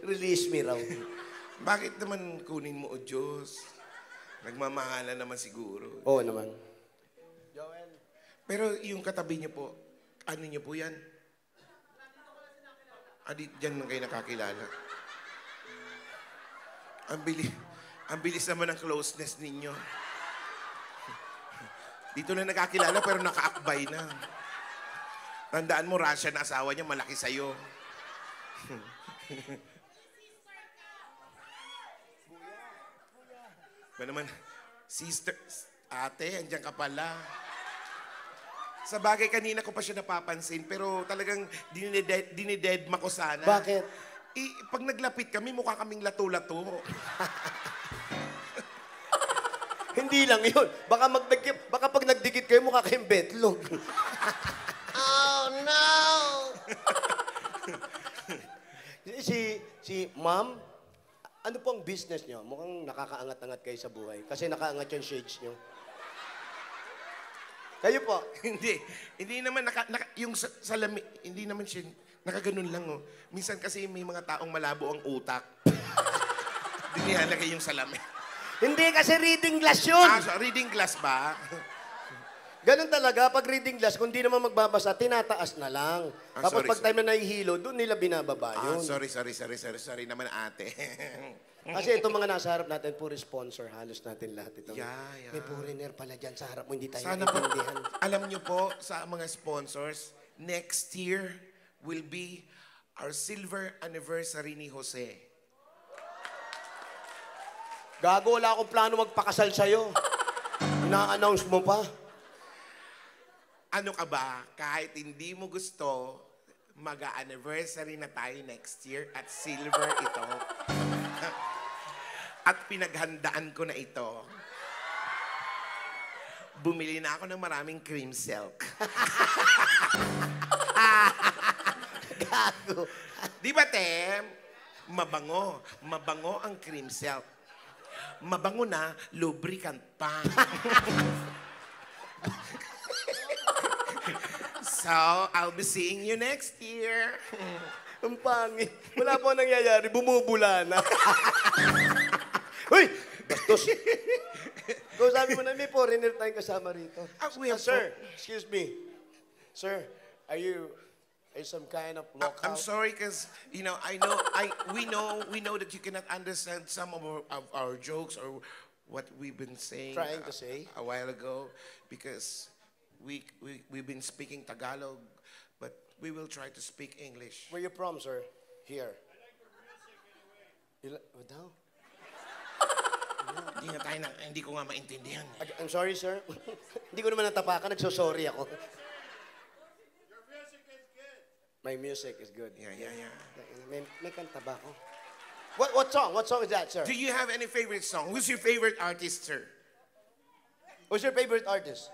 Release me raw. Bakit naman kunin mo, O Diyos? Nagmamahala naman siguro. Oo naman. Pero yung katabi niyo po, ano niyo po yan? Diyan lang kayo nakakilala. Ang bilis naman ng closeness ninyo. Dito na nakakilala pero nakaakbay na. Tandaan mo, Russian na asawa niya, malaki sa'yo. Ba naman, sister, ate, andiyan ka pala. Sa bagay, kanina ko pa siya napapansin, pero talagang dinidedma ko sana. Bakit? Pag naglapit kami, mukha kaming lato-lato. Hindi lang yun. Baka pag nagdikit kayo, mukha kayong betlog. Oh, no! si ma'am, ano po ang business niyo? Mukhang nakakaangat-angat kayo sa buhay. Kasi nakaangat yung shades niyo. Kayo po? Hindi naman, yung salami, hindi naman siya, nakaganon lang, oh. Minsan kasi may mga taong malabo ang utak. Hindi nilalagay yung salamin. Hindi, kasi reading glass yun. So, reading glass ba? Ganun talaga, pag reading glass, kung di naman magbabasa, tinataas na lang. Tapos pag time na nahihilo, doon nila binababa yun. Sorry naman, ate. Kasi itong mga nasa harap natin, puro sponsor, halos natin lahat ito. Yeah. May foreigner pala dyan sa harap mo, hindi tayo Sana po, naiintindihan. alam nyo po, sa mga sponsors, next year will be our silver anniversary ni Jose. Gago, wala akong plano magpakasal sa'yo. Ina-announce mo pa. Ano ka ba, kahit hindi mo gusto, mag-anniversary na tayo next year at silver ito. At pinaghandaan ko na ito. Bumili na ako ng maraming cream silk. Gago. Di ba, Tem? Mabango. Mabango ang cream silk. Mabango na, lubricant pa. So, I'll be seeing you next year. Ang pangit. Wala po nangyayari, bumubula na. Uy! Bastos. Kung sabi mo na, may foreigner tayong kasama rito. Sir, excuse me. Sir, are you some kind of local? I'm sorry because, you know, we know that you cannot understand some of our jokes or what we've been saying Trying to say? a while ago because we've been speaking Tagalog, but we will try to speak English. Where you from, sir? Here. What daw? Hindi ko nga maintindihan. I'm sorry, sir. Hindi ko naman natapakan. Nagsosorry ako. Your music is good. My music is good. Yeah. May kanta ba ako? What song? What song is that, sir? Do you have any favorite song? Who's your favorite artist, sir? Who's your favorite artist?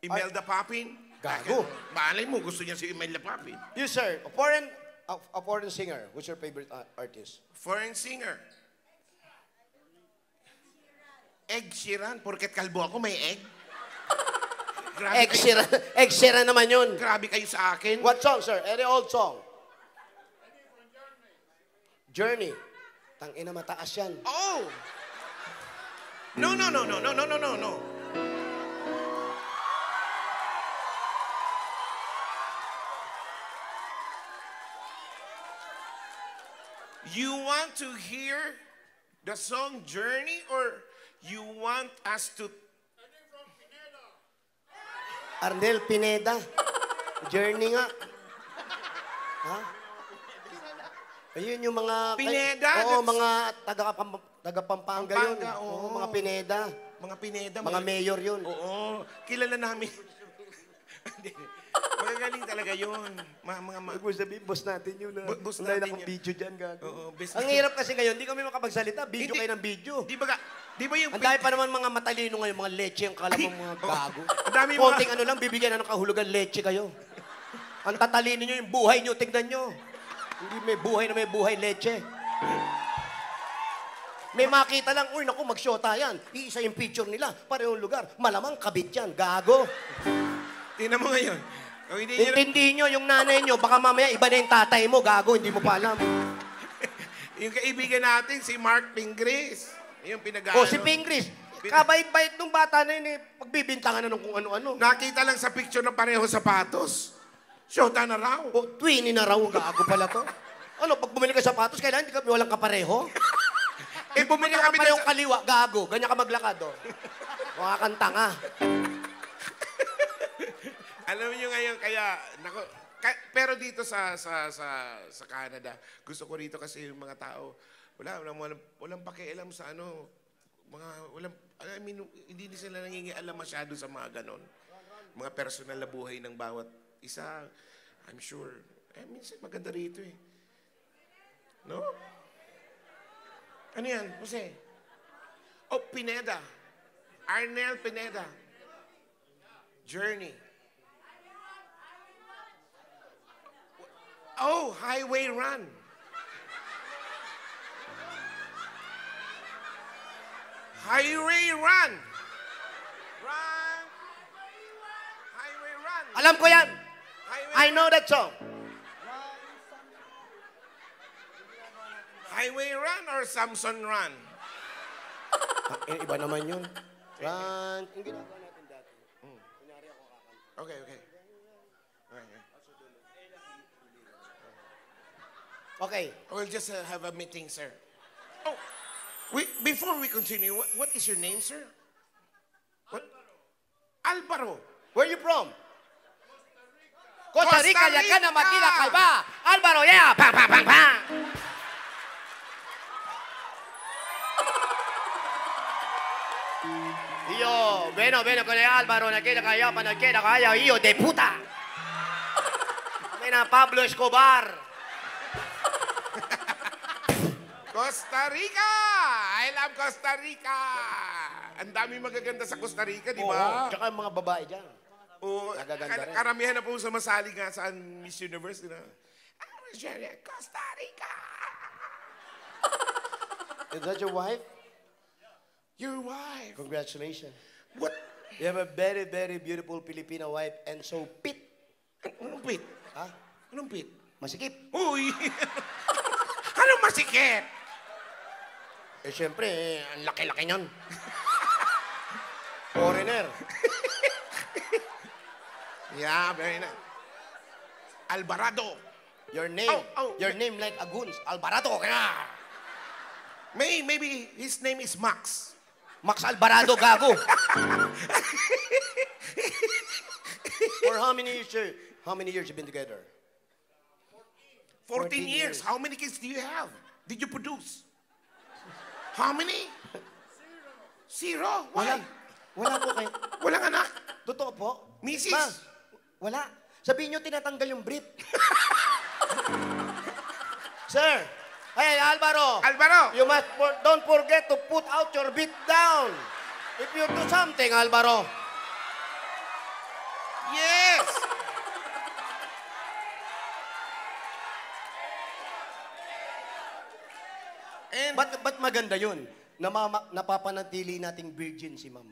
Imelda Papin? Gago. Malay mo, gusto niya si Imelda Papin. You, sir. A foreign singer. Who's your favorite artist? Foreign singer. Ed Sheeran. Porket kalbo ako, may egg. Ed Sheeran naman yun. Grabe kayo sa akin. What song, sir? Any old song? Journey. Tangina, mataas yan. Oh! No. You want to hear the song Journey or you want us to... Arnel Pineda. Journey nga. Ha? Ayun yung mga... Pineda? Oo, mga taga-Pampanga yun. Pampanga, oo. Mga Pineda. Mga Pineda. Mga mayor yun. Oo. Kilala namin. Magagaling talaga yun. Huwag mo sabihin, boss natin yun. Boss Wala natin akong yun. video dyan, gago. Oo, Ang hirap kasi ngayon, hindi kami makapagsalita. Video kayo ng video. Di ba yung... Ang dami pa naman mga matalino ngayon, mga leche, ang kala mo mga gago. Ang dami mga... Konting ano lang, bibigyan na ng kahulugan, leche kayo. Ang tatalino nyo, yung buhay nyo, tignan nyo. Hindi may buhay na may buhay, leche. May makita lang, uy, naku, mag-shota yan. Iisa yung picture nila, parehong lugar. Malamang kabit yan, gago. Tingnan mo ngayon. Intindihin nyo, yung nanay nyo, baka mamaya iba na yung tatay mo, gago, hindi mo pa alam. Yung kaibigan natin, si Mark Pingris. Yung Oh, si Pingris. Kabait-bait nung bata na yun eh. Pagbibintangan na ng kung ano-ano. Nakita lang sa picture na pareho sapatos. Shota na raw. O, twinny na raw. Gago pala to. Ano, pag bumili ka sapatos, kailangan hindi ka walang kapareho? Bumili Kami kami parehong kaliwa, gago. Ganyan ka maglakad, oh. Mukha kang tanga. Alam niyo ngayon, kaya, nako, pero dito sa Canada, gusto ko rito kasi yung mga tao, walang pakialam sa ano, I mean, hindi sila nangingialam masyado sa mga ganon. Mga personal na buhay ng bawat isa, I'm sure. Minsan maganda rito eh. No? Ano yan, Jose? Oh, Pineda. Arnel Pineda. Journey. Oh, Highway Run. Highway Run. Run. Highway Run. Alam ko yan. Highway I know that song. Highway Run or Samson Run? Iba naman yun. Run. Yung ginagawa natin dati. Kunyari ako kakanta. Okay, okay. Okay. We'll just have a meeting, sir. Oh, before we continue, what is your name, sir? What? Alvaro. Where you from? Costa Rica. Costa Yan ka na Rica. magkila kaiba. Alvaro, yeah. Pang, pang, pang, pang. Yo, bueno, con el Álvaro, nakita kaya, hijo de puta. Kami na Pablo Escobar. Costa Rica! I love Costa Rica! Ang dami magaganda sa Costa Rica, di Oo, ba? tsaka yung mga babae dyan. Oo, Nagaganda rin. karamihan na po sa masali nga sa Miss Universe, di ba? Costa Rica! Is that your wife? Your wife. Congratulations. What? You have a very, very beautiful Filipino wife and so fit. Anong pit? Ha? Anong pit? Masikip. Uy! Anong masikip? Eh, syempre, ang laki-laki niyan. Foreigner. Yeah, very nice. Alvarado. Your name. Oh. Your name like Aguns. Alvarado. Kaya. Maybe his name is Max. Max Alvarado, gago. For how many years you been together? 14 14 years. How many kids do you have? Did you produce? How many? Zero. Why? Wala po kayo. Walang anak. Totoo po? Mrs. Ma, wala. Sabihin nyo, tinatanggal yung brief. Sir, hey, Alvaro. Alvaro. You must don't forget to put out your beat down. If you do something, Alvaro. Yes. And Ba't maganda yun? Napapanatili nating virgin si ma'am.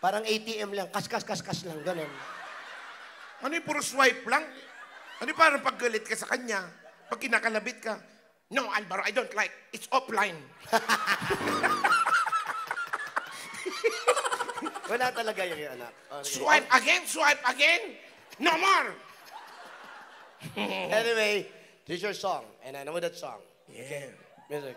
Parang ATM lang, kas lang, ganun. ano yung puro swipe lang? Ano yung parang paggalit ka sa kanya? Pag kinakalabit ka? No, Alvaro, I don't like. It's offline. Wala talaga yung anak. Okay. Swipe again. No more. Anyway, this is your song, and I know that song. Yeah. Music.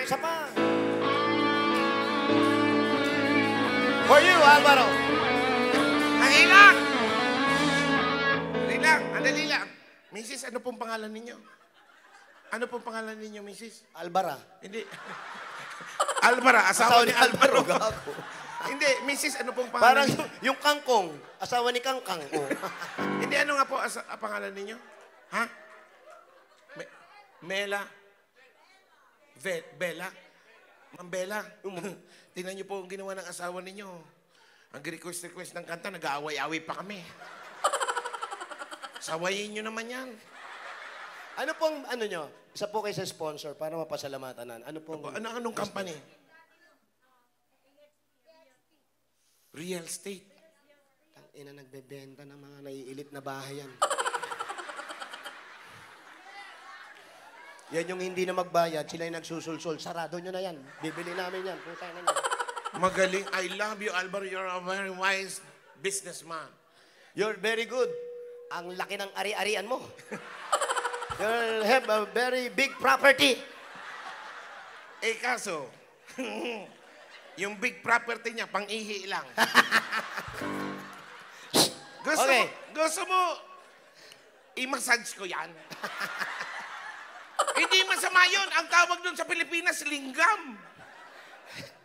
Isa pa. For you, Alvaro. Andali lang! Andali lang. Mrs., ano pong pangalan ninyo? Ano pong pangalan ninyo, Mrs.? Albara. Hindi. Alvara, asawa ni Alvaro. Gago. Hindi, Mrs., ano pong Parang pangalan ninyo? yung kangkong, asawa ni Kangkang. Oh. Hindi, ano nga po pangalan ninyo? Ha? Mela. Bella. Ma'am Bella. Tingnan niyo po ang ginawa ng asawa ninyo. Ang request ng kanta, nag-aaway-away pa kami. Sawayin niyo naman yan. Ano pong, ano nyo? Isa po kayo sa sponsor para mapasalamatan. Ano pong... Anong company? Real estate. Tangina, nagbebenta ng mga naiilit na bahay yan. Yan yung hindi na magbayad, sila yung nagsusulsul. Sarado nyo na yan. Bibili namin yan. Putay na yan. Magaling. I love you, Alvaro. You're a very wise businessman. You're very good. Ang laki ng ari-arian mo. You have a very big property. Eh kaso, yung big property niya, pang-ihi lang. Okay. Gusto mo, i-massage ko yan. Hindi masama yun. Ang tawag dun sa Pilipinas, linggam.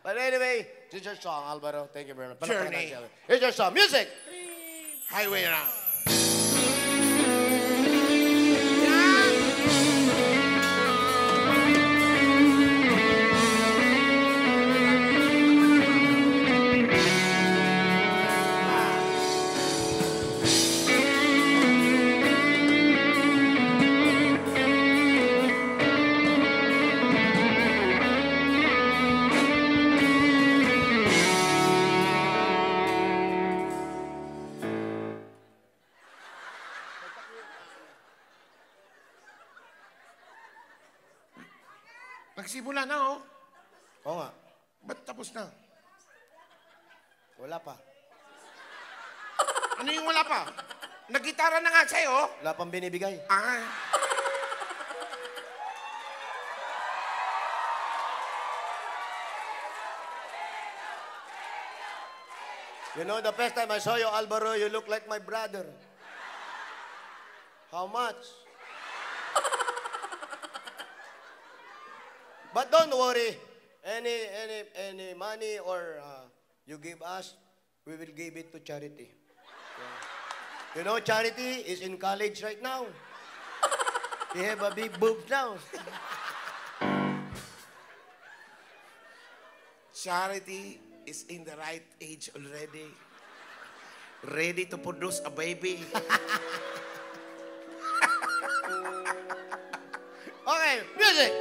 But anyway, this is your song, Alvaro. Thank you very much. Journey. Here's your song. Music! Highway Round. Nagsimula na, oh. Oo nga. Ba't tapos na? Wala pa. Ano yung wala pa? Nagitara na nga sa'yo. Wala pang binibigay. Ah. You know, the first time I saw you, Alvaro, you look like my brother. How much? But don't worry. Any money or you give us, we will give it to charity. Yeah. You know, Charity is in college right now. He have a big boobs now. Charity is in the right age already. Ready to produce a baby. Okay, music!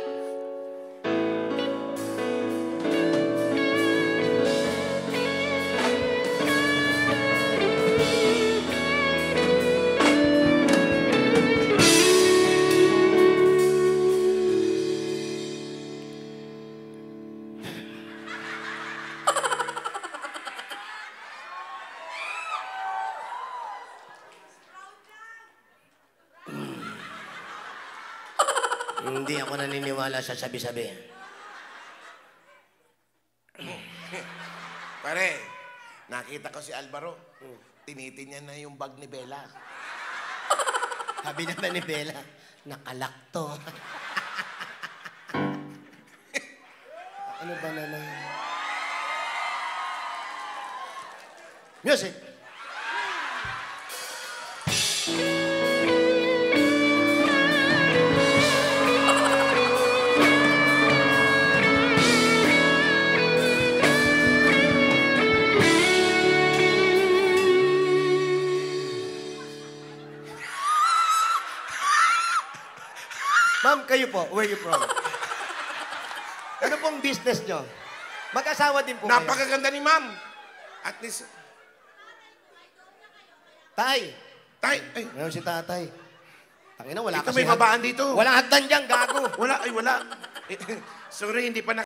Hindi ako naniniwala sa sabi-sabi. Pare, nakita ko si Alvaro. Tinitingnan na yung bag ni Bella. Sabi naman ni Bella, nakalakto. Ano ba naman? Music! Ma'am, kayo po, where you from? Ano pong business nyo? Mag-asawa din po kayo. Napakaganda ni ma'am. At least... Tay! Tay! Ay, Meron si tatay. Tangina, wala ito kasi... may babaan dito. Walang hagdan dyan, gago. Wala, ay wala. Sorry, hindi pa na...